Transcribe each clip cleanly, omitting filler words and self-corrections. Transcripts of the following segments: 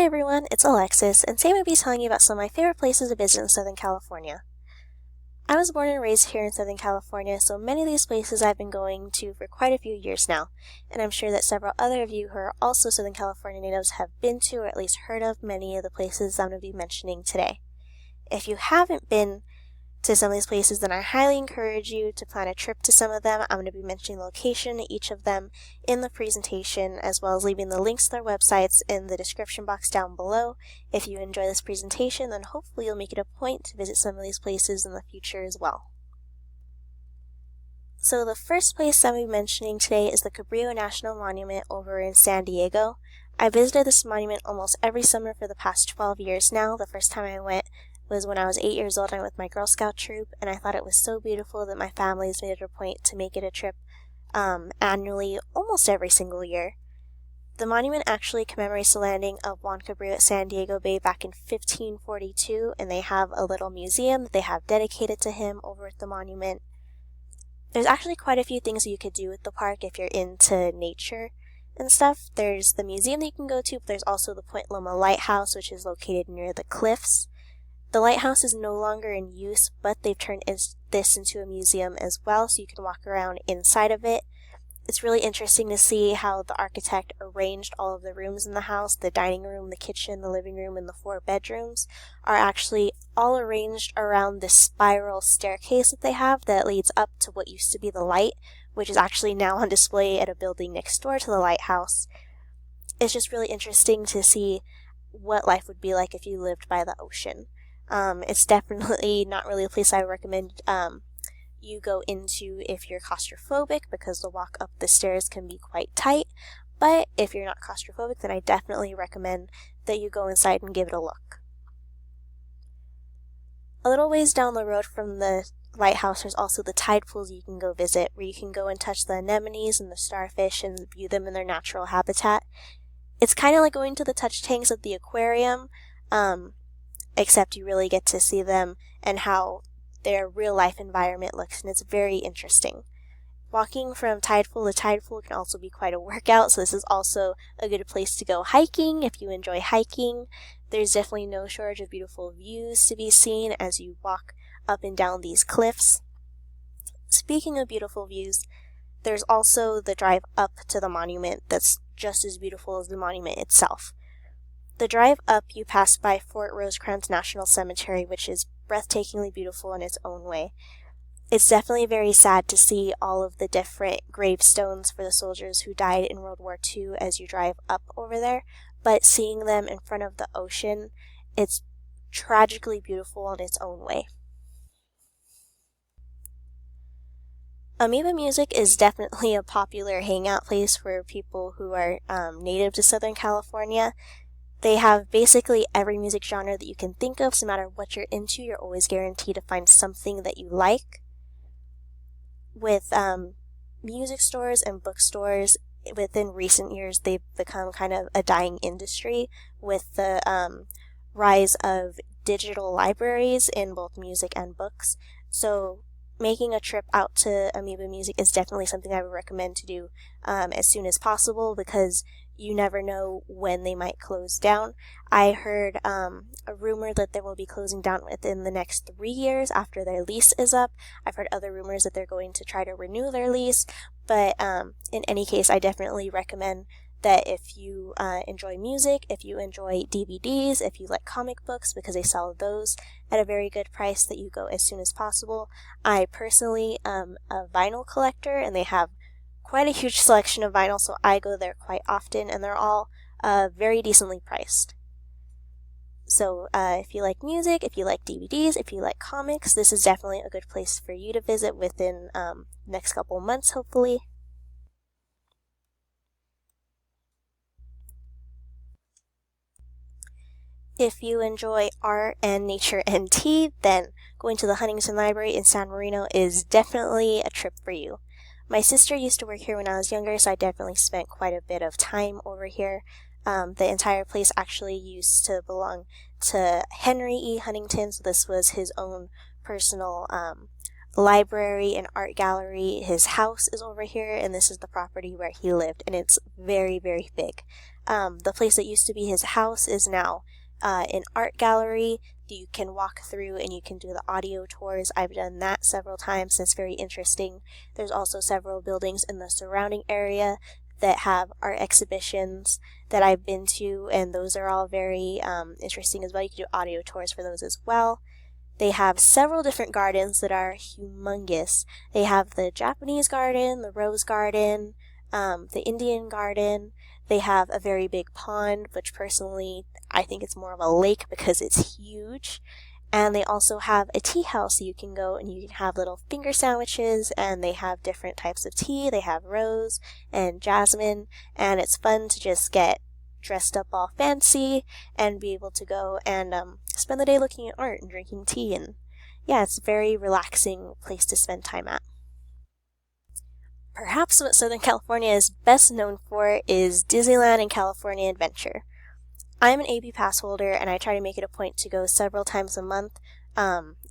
Hi everyone, it's Alexis, and today I'm going to be telling you about some of my favorite places to visit in Southern California. I was born and raised here in Southern California, so many of these places I've been going to for quite a few years now, and I'm sure that several other of you who are also Southern California natives have been to or at least heard of many of the places I'm going to be mentioning today. If you haven't been to some of these places, then I highly encourage you to plan a trip to some of them. I'm going to be mentioning the location of each of them in the presentation, as well as leaving the links to their websites in the description box down below. If you enjoy this presentation, then hopefully you'll make it a point to visit some of these places in the future as well. So the first place I'm going to be mentioning today is the Cabrillo National Monument over in San Diego. I visited this monument almost every summer for the past 12 years now. The first time I went was when I was 8 years old and I went with my Girl Scout troop, and I thought it was so beautiful that my family has made it a point to make it a trip annually, almost every single year. The monument actually commemorates the landing of Juan Cabrillo at San Diego Bay back in 1542, and they have a little museum that they have dedicated to him over at the monument. There's actually quite a few things that you could do with the park if you're into nature and stuff. There's the museum that you can go to, but there's also the Point Loma Lighthouse, which is located near the cliffs. The lighthouse is no longer in use, but they've turned this into a museum as well, so you can walk around inside of it. It's really interesting to see how the architect arranged all of the rooms in the house. The dining room, the kitchen, the living room, and the 4 bedrooms are actually all arranged around this spiral staircase that they have that leads up to what used to be the light, which is actually now on display at a building next door to the lighthouse. It's just really interesting to see what life would be like if you lived by the ocean. It's definitely not really a place I would recommend you go into if you're claustrophobic, because the walk up the stairs can be quite tight, but if you're not claustrophobic, then I definitely recommend that you go inside and give it a look. A little ways down the road from the lighthouse, there's also the tide pools you can go visit, where you can go and touch the anemones and the starfish and view them in their natural habitat. It's kind of like going to the touch tanks at the aquarium, except you really get to see them and how their real-life environment looks, and it's very interesting. Walking from tide pool to tide pool can also be quite a workout, so this is also a good place to go hiking if you enjoy hiking. There's definitely no shortage of beautiful views to be seen as you walk up and down these cliffs. Speaking of beautiful views, there's also the drive up to the monument that's just as beautiful as the monument itself. The drive up, you pass by Fort Rosecrans National Cemetery, which is breathtakingly beautiful in its own way. It's definitely very sad to see all of the different gravestones for the soldiers who died in World War II as you drive up over there, but seeing them in front of the ocean, it's tragically beautiful in its own way. Amoeba Music is definitely a popular hangout place for people who are native to Southern California. They have basically every music genre that you can think of, so no matter what you're into, you're always guaranteed to find something that you like. With music stores and bookstores, within recent years, they've become kind of a dying industry with the rise of digital libraries in both music and books. So making a trip out to Amoeba Music is definitely something I would recommend to do as soon as possible, because you never know when they might close down. I heard a rumor that they will be closing down within the next 3 years after their lease is up. I've heard other rumors that they're going to try to renew their lease, but in any case, I definitely recommend that if you enjoy music, if you enjoy DVDs, if you like comic books, because they sell those at a very good price, that you go as soon as possible. I personally am a vinyl collector, and they have quite a huge selection of vinyl, so I go there quite often, and they're all very decently priced. So if you like music, if you like DVDs, if you like comics, this is definitely a good place for you to visit within next couple months, hopefully. If you enjoy art and nature and tea, then going to the Huntington Library in San Marino is definitely a trip for you. My sister used to work here when I was younger, so I definitely spent quite a bit of time over here. The entire place actually used to belong to Henry E. Huntington, so this was his own personal library and art gallery. His house is over here, and this is the property where he lived, and it's very, very big. The place that used to be his house is now an art gallery that you can walk through, and you can do the audio tours. I've done that several times, and it's very interesting. There's also several buildings in the surrounding area that have art exhibitions that I've been to, and those are all very interesting as well. You can do audio tours for those as well. They have several different gardens that are humongous. They have the Japanese garden, the rose garden, the Indian garden. They have a very big pond, which personally I think it's more of a lake because it's huge. And they also have a tea house, so you can go and you can have little finger sandwiches, and they have different types of tea. They have rose and jasmine, and it's fun to just get dressed up all fancy and be able to go and spend the day looking at art and drinking tea. And yeah, it's a very relaxing place to spend time at. Perhaps what Southern California is best known for is Disneyland and California Adventure. I'm an AP pass holder, and I try to make it a point to go several times a month,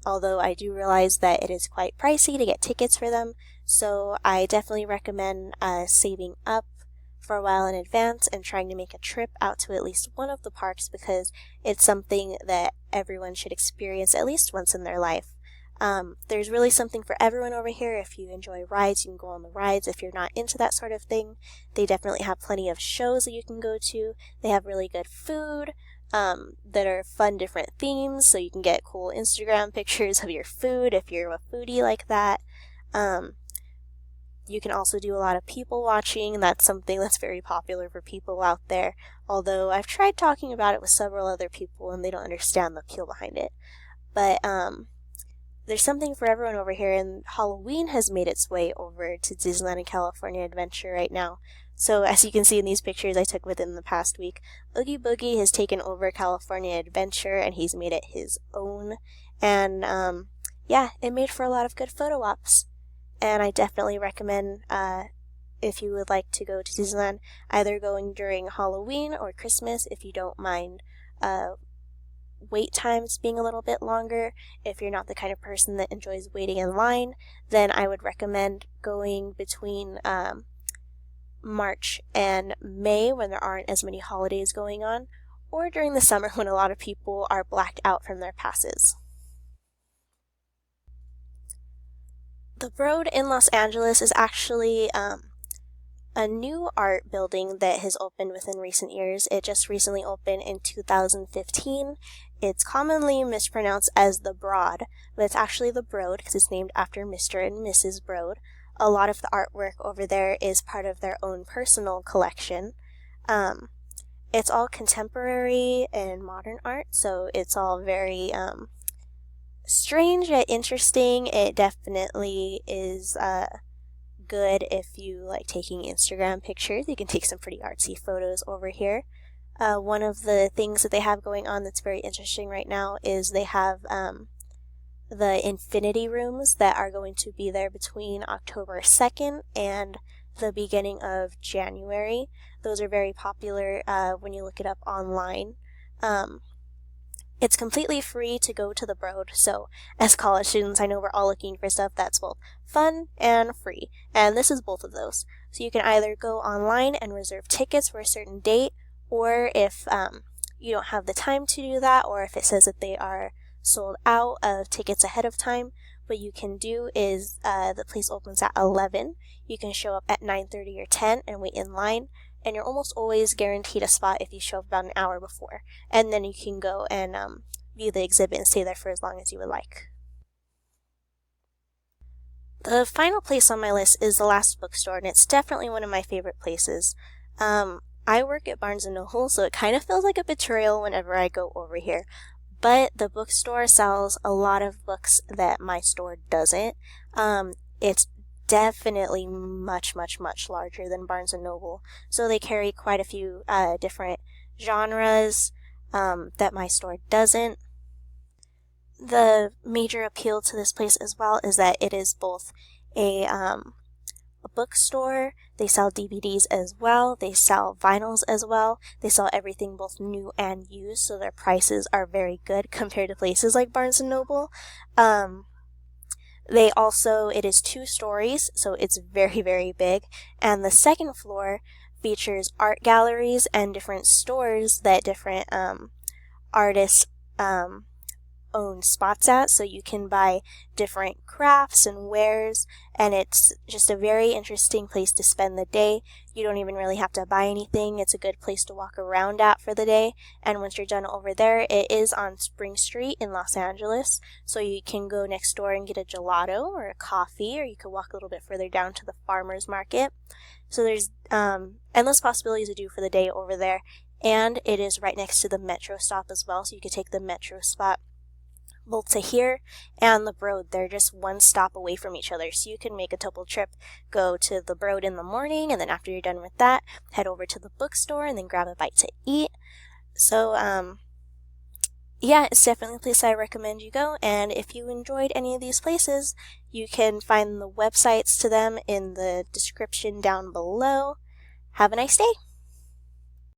although I do realize that it is quite pricey to get tickets for them, so I definitely recommend saving up for a while in advance and trying to make a trip out to at least one of the parks, because it's something that everyone should experience at least once in their life. There's really something for everyone over here. If you enjoy rides, you can go on the rides. If you're not into that sort of thing, they definitely have plenty of shows that you can go to. They have really good food that are fun, different themes, so you can get cool Instagram pictures of your food if you're a foodie like that. You can also do a lot of people watching. That's something that's very popular for people out there, although I've tried talking about it with several other people and they don't understand the appeal behind it. But there's something for everyone over here, and Halloween has made its way over to Disneyland and California Adventure right now. So as you can see in these pictures I took within the past week, Oogie Boogie has taken over California Adventure and he's made it his own. And yeah, it made for a lot of good photo ops. And I definitely recommend, if you would like to go to Disneyland, either going during Halloween or Christmas if you don't mind wait times being a little bit longer. If you're not the kind of person that enjoys waiting in line, then I would recommend going between March and May, when there aren't as many holidays going on, or during the summer when a lot of people are blacked out from their passes. The Blvd in Los Angeles is actually a new art building that has opened within recent years. It just recently opened in 2015. It's commonly mispronounced as the Broad, but it's actually the Blvd because it's named after Mr. and Mrs. Blvd. A lot of the artwork over there is part of their own personal collection. It's all contemporary and modern art, so it's all very strange yet interesting. It definitely is good if you like taking Instagram pictures. You can take some pretty artsy photos over here. One of the things that they have going on that's very interesting right now is they have the infinity rooms that are going to be there between October 2nd and the beginning of January. Those are very popular when you look it up online. It's completely free to go to the Blvd, so as college students, I know we're all looking for stuff that's both fun and free, and this is both of those. So you can either go online and reserve tickets for a certain date, or if you don't have the time to do that, or if it says that they are sold out of tickets ahead of time, what you can do is the place opens at 11. You can show up at 9:30 or 10 and wait in line, and you're almost always guaranteed a spot if you show up about an hour before. And then you can go and view the exhibit and stay there for as long as you would like. The final place on my list is the Last Bookstore, and it's definitely one of my favorite places. I work at Barnes & Noble, so it kind of feels like a betrayal whenever I go over here. But the bookstore sells a lot of books that my store doesn't. It's definitely much larger than Barnes & Noble. So they carry quite a few different genres that my store doesn't. The major appeal to this place as well is that it is both a bookstore. They sell DVDs as well. They sell vinyls as well. They sell everything both new and used, so their prices are very good compared to places like Barnes & Noble. It is 2 stories, so it's very big. And the second floor features art galleries and different stores that different artists own spots at, so you can buy different crafts and wares, and it's just a very interesting place to spend the day. You don't even really have to buy anything. It's a good place to walk around at for the day, and once you're done over there, it is on Spring Street in Los Angeles, so you can go next door and get a gelato or a coffee, or you could walk a little bit further down to the farmer's market. So there's endless possibilities to do for the day over there, and it is right next to the metro stop as well, so you could take the metro spot both to here and the Blvd. They're just one stop away from each other, so you can make a double trip, go to the Blvd in the morning, and then after you're done with that, head over to the bookstore and then grab a bite to eat. So yeah, it's definitely a place I recommend you go, and if you enjoyed any of these places, you can find the websites to them in the description down below. Have a nice day!